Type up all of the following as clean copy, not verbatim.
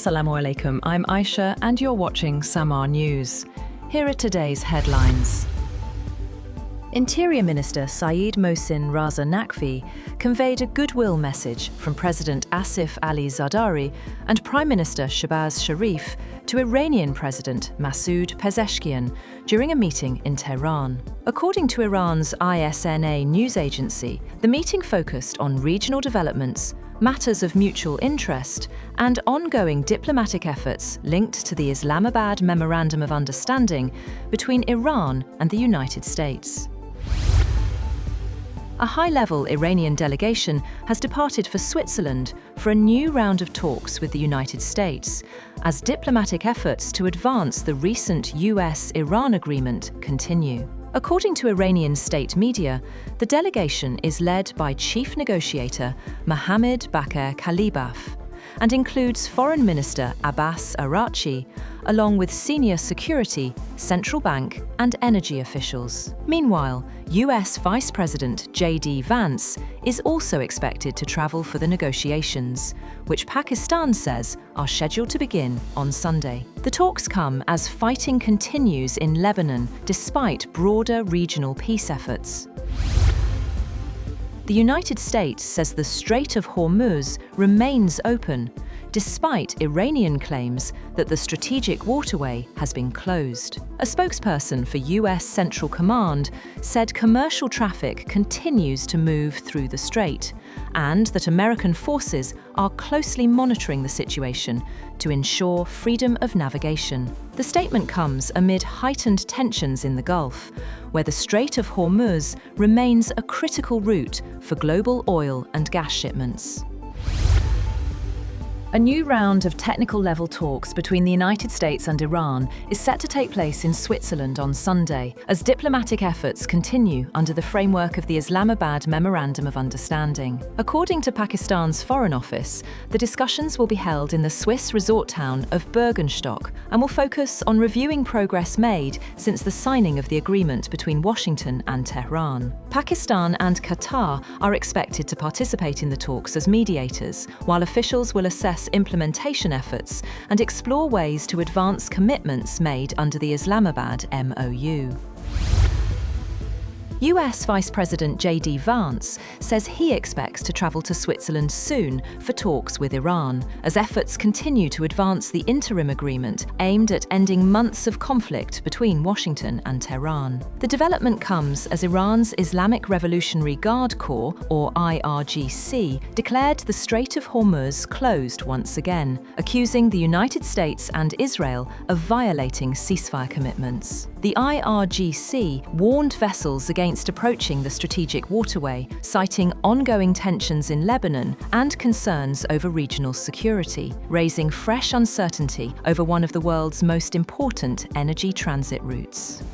Assalamu alaikum, I'm Aisha and you're watching Samaa News. Here are today's headlines. Interior Minister Saeed Mohsin Raza Naqvi conveyed a goodwill message from President Asif Ali Zardari and Prime Minister Shehbaz Sharif to Iranian President Masoud Pezeshkian during a meeting in Tehran. According to Iran's ISNA news agency, the meeting focused on regional developments, matters of mutual interest, and ongoing diplomatic efforts linked to the Islamabad Memorandum of Understanding between Iran and the United States. A high-level Iranian delegation has departed for Switzerland for a new round of talks with the United States, as diplomatic efforts to advance the recent US-Iran agreement continue. According to Iranian state media, the delegation is led by Chief Negotiator Mohammad Bakir Kalibaf and includes Foreign Minister Abbas Araghchi, along with senior security, central bank and energy officials. Meanwhile, US Vice President J.D. Vance is also expected to travel for the negotiations, which Pakistan says are scheduled to begin on Sunday. The talks come as fighting continues in Lebanon despite broader regional peace efforts. The United States says the Strait of Hormuz remains open, despite Iranian claims that the strategic waterway has been closed. A spokesperson for US Central Command said commercial traffic continues to move through the strait, and that American forces are closely monitoring the situation to ensure freedom of navigation. The statement comes amid heightened tensions in the Gulf, where the Strait of Hormuz remains a critical route for global oil and gas shipments. A new round of technical-level talks between the United States and Iran is set to take place in Switzerland on Sunday, as diplomatic efforts continue under the framework of the Islamabad Memorandum of Understanding. According to Pakistan's Foreign Office, the discussions will be held in the Swiss resort town of Bergenstock and will focus on reviewing progress made since the signing of the agreement between Washington and Tehran. Pakistan and Qatar are expected to participate in the talks as mediators, while officials will assess implementation efforts and explore ways to advance commitments made under the Islamabad MoU. US Vice President J.D. Vance says he expects to travel to Switzerland soon for talks with Iran, as efforts continue to advance the interim agreement aimed at ending months of conflict between Washington and Tehran. The development comes as Iran's Islamic Revolutionary Guard Corps, or IRGC, declared the Strait of Hormuz closed once again, accusing the United States and Israel of violating ceasefire commitments. The IRGC warned vessels against approaching the strategic waterway, citing ongoing tensions in Lebanon and concerns over regional security, raising fresh uncertainty over one of the world's most important energy transit routes.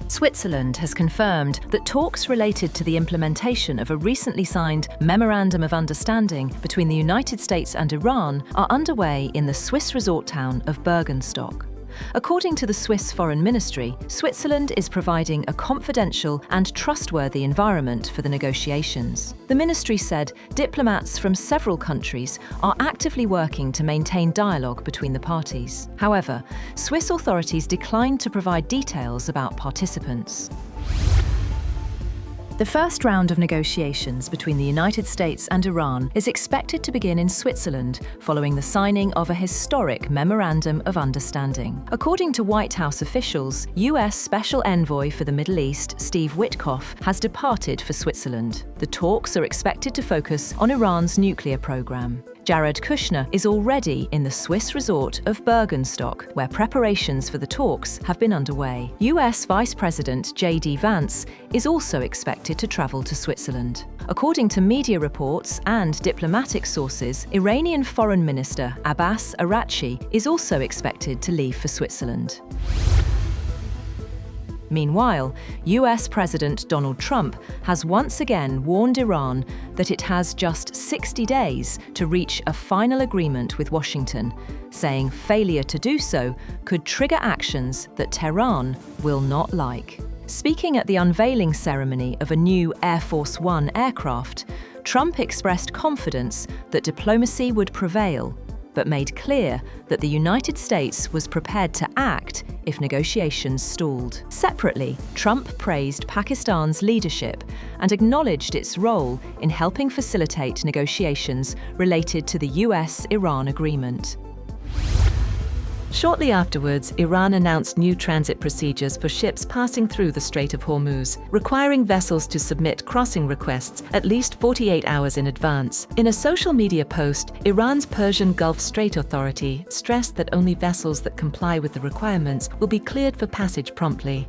Switzerland has confirmed that talks related to the implementation of a recently signed Memorandum of Understanding between the United States and Iran are underway in the Swiss resort town of Bergenstock. According to the Swiss Foreign Ministry, Switzerland is providing a confidential and trustworthy environment for the negotiations. The ministry said diplomats from several countries are actively working to maintain dialogue between the parties. However, Swiss authorities declined to provide details about participants. The first round of negotiations between the United States and Iran is expected to begin in Switzerland following the signing of a historic Memorandum of Understanding. According to White House officials, US Special Envoy for the Middle East, Steve Witkoff, has departed for Switzerland. The talks are expected to focus on Iran's nuclear program. Jared Kushner is already in the Swiss resort of Bergenstock, where preparations for the talks have been underway. US Vice President J.D. Vance is also expected to travel to Switzerland. According to media reports and diplomatic sources, Iranian Foreign Minister Abbas Araghchi is also expected to leave for Switzerland. Meanwhile, US President Donald Trump has once again warned Iran that it has just 60 days to reach a final agreement with Washington, saying failure to do so could trigger actions that Tehran will not like. Speaking at the unveiling ceremony of a new Air Force One aircraft, Trump expressed confidence that diplomacy would prevail, but made clear that the United States was prepared to act if negotiations stalled. Separately, Trump praised Pakistan's leadership and acknowledged its role in helping facilitate negotiations related to the US-Iran agreement. Shortly afterwards, Iran announced new transit procedures for ships passing through the Strait of Hormuz, requiring vessels to submit crossing requests at least 48 hours in advance. In a social media post, Iran's Persian Gulf Strait Authority stressed that only vessels that comply with the requirements will be cleared for passage promptly.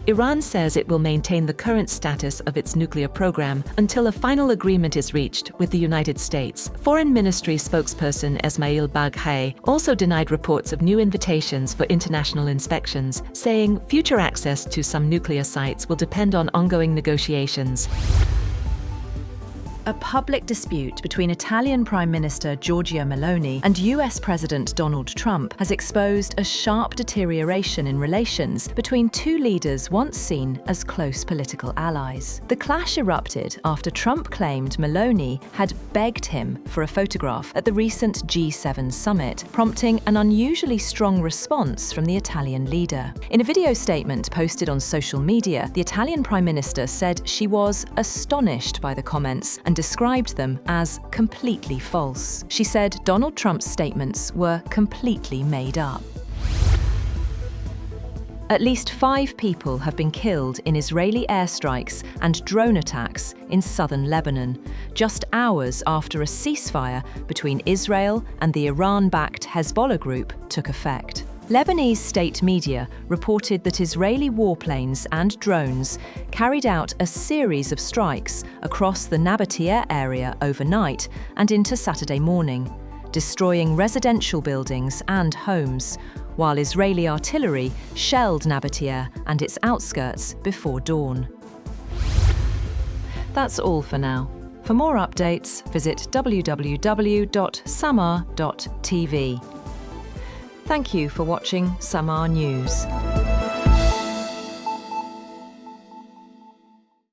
Iran says it will maintain the current status of its nuclear program until a final agreement is reached with the United States. Foreign Ministry spokesperson Esmail Baghaei also denied reports of new invitations for international inspections, saying future access to some nuclear sites will depend on ongoing negotiations. A public dispute between Italian Prime Minister Giorgia Meloni and US President Donald Trump has exposed a sharp deterioration in relations between two leaders once seen as close political allies. The clash erupted after Trump claimed Meloni had begged him for a photograph at the recent G7 summit, prompting an unusually strong response from the Italian leader. In a video statement posted on social media, the Italian Prime Minister said she was astonished by the comments and described them as completely false. She said Donald Trump's statements were completely made up. At least 5 people have been killed in Israeli airstrikes and drone attacks in southern Lebanon, just hours after a ceasefire between Israel and the Iran-backed Hezbollah group took effect. Lebanese state media reported that Israeli warplanes and drones carried out a series of strikes across the Nabatieh area overnight and into Saturday morning, destroying residential buildings and homes, while Israeli artillery shelled Nabatieh and its outskirts before dawn. That's all for now. For more updates, visit www.samaa.tv. Thank you for watching Samaa News.